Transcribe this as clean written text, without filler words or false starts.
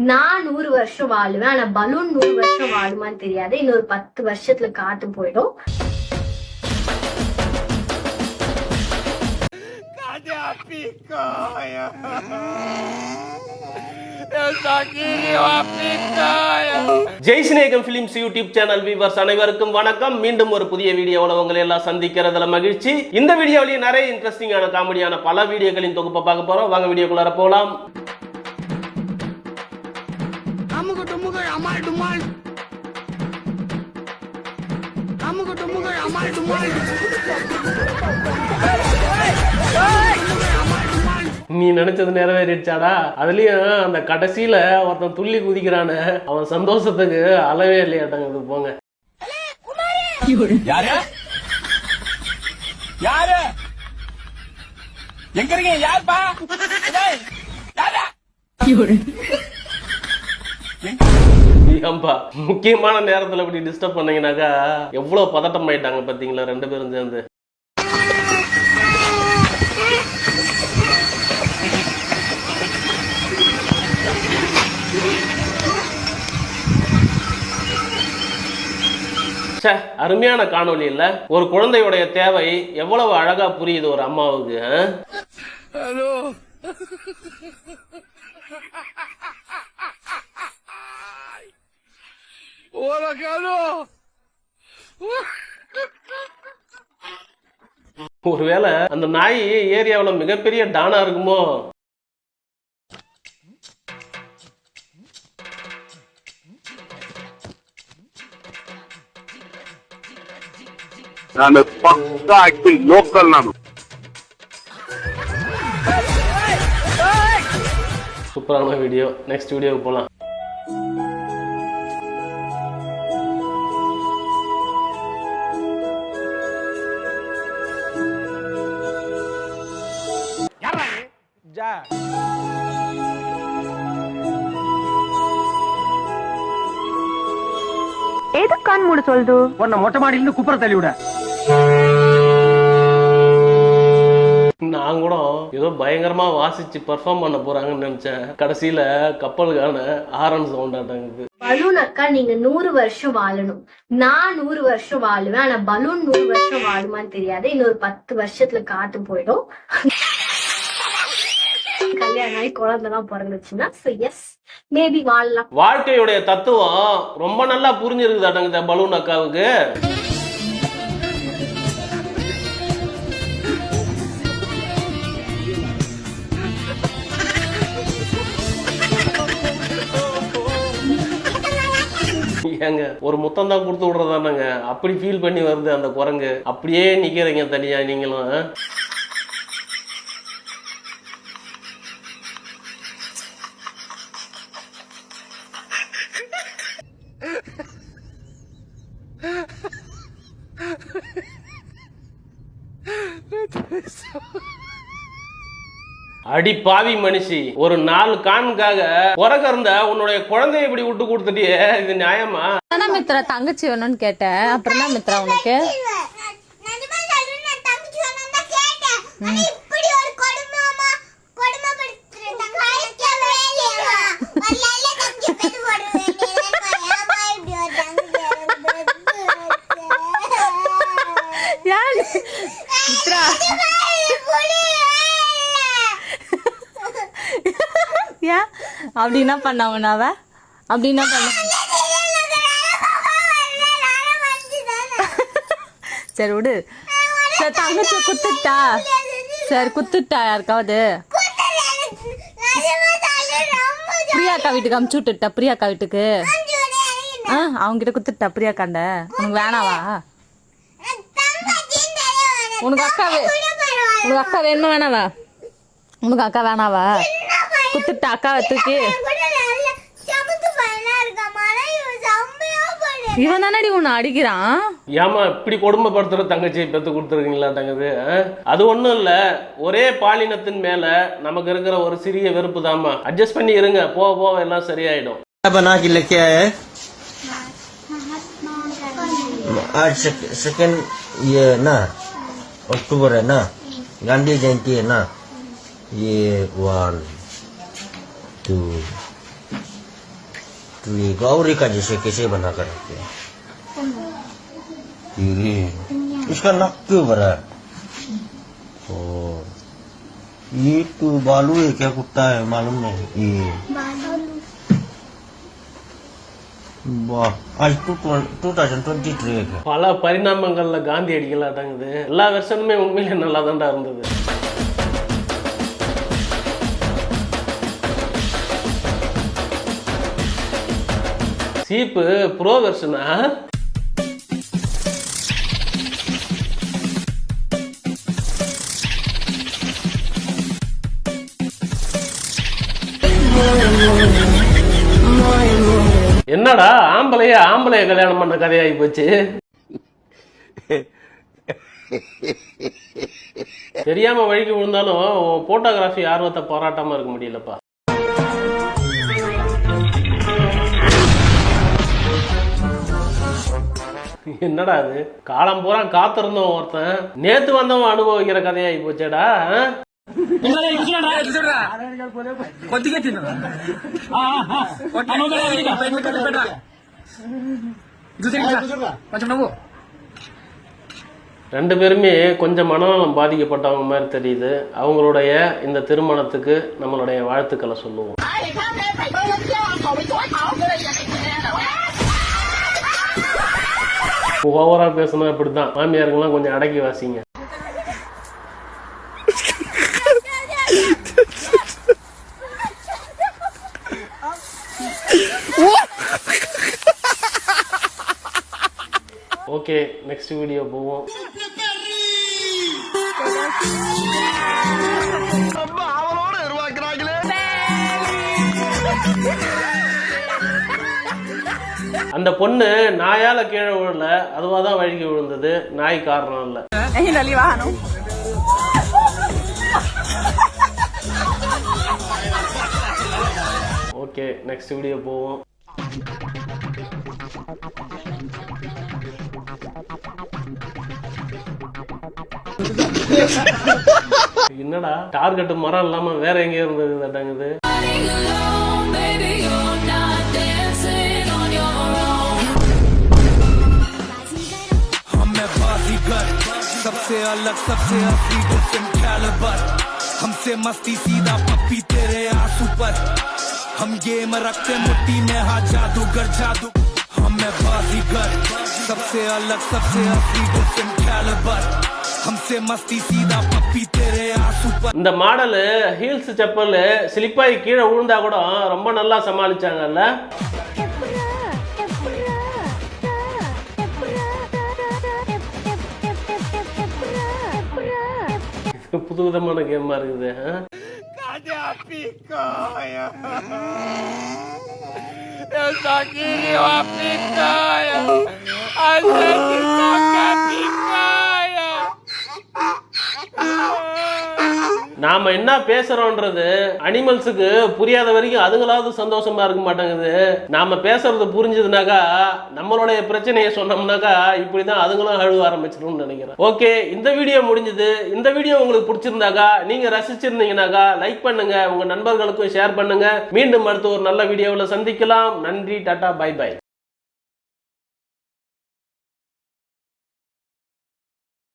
நான் 100 வருஷம் வாழுவேன். ஆனா பலூன் 100 வருஷம் வாழுமான்னு தெரியாது. இன்னொரு 10 வருஷத்துல காத்து போயிடும். ஜெய்சினேகம் பிலிம்ஸ் யூடியூப் சேனல் வியூவர்ஸ் அனைவருக்கும் வணக்கம். மீண்டும் ஒரு புதிய வீடியோவில் உங்களை எல்லாம் சந்திக்கிறதுல மகிழ்ச்சி. இந்த வீடியோவிலேயே நிறைய இன்ட்ரெஸ்டிங்கான காமெடியான பல வீடியோக்களின் தொகுப்பை பார்க்க போறோம். வாங்க வீடியோக்குள்ளார போலாம். நீ நினைச்சது நிறைவேறிடுச்சாடா? அதுலயும் அந்த கடைசியில ஒருத்தன் துள்ளி குதிக்கிறான, அவன் சந்தோஷத்துக்கு அளவே இல்லையாட்டாங்க. போங்க. யாரு யாரு எங்க இருக்கீங்க? யாருப்பா? ஏன்பா முக்கியமான நேரத்துல இப்படி டிஸ்டர்ப் பண்ணீங்கன்னாக்கா எவ்வளவு பதட்டம் ஆயிட்டாங்க பாத்தீங்களா ரெண்டு பேரும் சேர்ந்து. அருமையான காணொலி இல்ல? ஒரு குழந்தையுடைய தேவை எவ்வளவு அழகா புரியுது ஒரு அம்மாவுக்கு. ஒருவேளை அந்த நாய் ஏரியாவுல மிகப்பெரிய டானா இருக்குமோ? சூப்பரான வீடியோ. நெக்ஸ்ட் வீடியோக்கு போலாம். ఏదో కన్ను మూడు చోల్దు உன்னை மொட்டை மாடியிலிருந்து குப்புற தள்ளி விட. நான் கூட ஏதோ பயங்கரமா வாசிச்சு பெர்ஃபார்ம் பண்ண போறாங்கன்னு நினைச்சேன். கடைசியில கப்பலுக்கான ஆரன் சவுண்ட் ஆட்டாங்க. பலூன் அக்கா, நீங்க 100 வருஷம் வாழணும். நான் 100 வருஷம் வாழுவேன். ஆனா பலூன் 100 வருஷம் வாழுமான்னு தெரியாது. இன்னொரு 10 வருஷத்துல காத்து போயிடும். கல்யாணம் ஆகி குழந்தைலாம் பிறந்துச்சுன்னா மேபி வாழலாம். வாழ்க்கையுடைய தத்துவம் ரொம்ப நல்லா புரிஞ்சிருக்குதாட்டங்க பலூன் அக்காவுக்கு. ஏங்க ஒரு முத்தம் தான் கொடுத்து விடுறதானங்க, அப்படி ஃபீல் பண்ணி வருது அந்த குரங்கு. அப்படியே நிக்கிறீங்க தனியா நீங்களும். அடி பாவி மனுஷி, ஒரு 4 கானுக்காக பிறந்த உன்னுடைய குழந்தைய இப்படி விட்டு கொடுத்துட்டியே, இது நியாயமா? மித்ரா தங்கச்சி வேணும்னு கேட்டேன். அப்புறம் தான் மித்ரா உனக்கு அப்படின்னா பண்ணவனாவ அப்படின்னா பண்ண. சரி விடு. சரி தங்கச்சி குத்துட்டா? சரி குத்துட்டா யாருக்காவது? பிரியாக்கா வீட்டுக்கு அமுச்சு விட்டுட்டா? பிரியாக்கா வீட்டுக்கு அவங்க கிட்ட குத்துட்டா? பிரியாக்காண்ட உனக்கு வேணாவா? உனக்கு அக்கா வேணுமா வேணாவா? உனக்கு அக்கா வேணாவா? குத்துட்டா அக்காவை தூக்கி? இவன் தானடி உன்னை அடிக்கிறான். ஏமா இப்படி கொடுமைப்படுத்துற தங்கச்சியை பெத்து கொடுத்துருக்கீங்களா தங்கது? அது ஒண்ணும் இல்ல, ஒரே பாலினத்தின் மேல நமக்கு இருக்கிற ஒரு சிறிய வெறுப்பு தாமா. அட்ஜஸ்ட் பண்ணி இருங்க, போக போக எல்லாம் சரியாயிடும். आज सेकेंड ये ना अक्टूबर है ना, गांधी जयंती है ना, ये 1 2 3 गौरी का जैसे कैसे बना कर रखते हैं? ये इसका नक क्यों भरा है? ओ, ये तो बालू है क्या कुत्ता है मालूम नहीं। ये वाह, आज 2023 है। பல பரிணாமங்கள்ல காந்தி அடிக்கலாட்டாங்குது. எல்லா வெர்ஷனுமே உண்மையிலே நல்லா தான்டா இருந்தது. சீப்பு ப்ரோ வெர்ஷனா? என்னடா ஆம்பளைய கல்யாணம் பண்ண கதையாகி போச்சு. தெரியாம வழிக்கு விழுந்தாலும் போட்டோகிராஃபி ஆர்வத்தை பாராட்டாம இருக்க முடியலப்பா. என்னடா அது, காலம் பூரா காத்திருந்தவன் ஒருத்தன் நேத்து வந்தவன் அனுபவிக்கிற கதையாகி போச்சேடா. ரெண்டு பேருமே கொஞ்சம் மனநலம் பாதிக்கப்பட்டவங்க மாதிரி தெரியுது. அவங்களுடைய இந்த திருமணத்துக்கு நம்மளுடைய வாழ்த்துக்களை சொல்லுவோம். ஓவரா பேசணும் இப்படிதான். மாமியாருங்கெல்லாம் கொஞ்சம் அடக்கி வாசிங்க. ஓகே, நெக்ஸ்ட் வீடியோ போவோம். அந்த பொண்ணு நாயால கீழே விழல, அதுவாதான் வழுகி விழுந்தது. நாய் காரணம் இல்ல. ஓகே, நெக்ஸ்ட் வீடியோ போவோம். என்னடா டார்கெட் மரம் இல்லாம வேற எங்க இருந்தது தட்டாங்குது. सबसे अलग सबसे असली डिफरेंट कैलिबर हमसे मस्ती सीधा पप्पी तेरे आंसू पर हम गेम रखते मुट्ठी में हाँ जादूगर जादू हमें बाजीगर सबसे अलग सबसे असली डिफरेंट कैलिबर हमसे मस्ती सीधा पप्पी तेरे आंसू पर. இந்த மாடல் ஹீல்ஸ் செப்பல் ஸ்லிப்பாகி கீழே விழுந்தா கூட ரொம்ப நல்லா சமாளிச்சாங்கல்ல. புதுவிதமான கேமா இருக்குது. நாம என்ன பேசுறோம்ன்றது அனிமல்ஸுக்கு புரியாத வரைக்கும் அதுங்களாவது சந்தோஷமா இருக்க மாட்டேங்குது. நாம பேசுறது புரிஞ்சதுனாக்கா, நம்மளுடைய பிரச்சனையை சொன்னோம்னாக்கா இப்படிதான் அதுங்களும் அழுவ ஆரம்பிச்சிடும் நினைக்கிறேன். ஓகே, இந்த வீடியோ முடிஞ்சது. இந்த வீடியோ உங்களுக்கு பிடிச்சிருந்தாக்கா, நீங்க ரசிச்சிருந்தீங்கன்னாக்கா லைக் பண்ணுங்க, உங்க நண்பர்களுக்கும் ஷேர் பண்ணுங்க. மீண்டும் அடுத்து ஒரு நல்ல வீடியோவில் சந்திக்கலாம். நன்றி, டாடா, பை பை.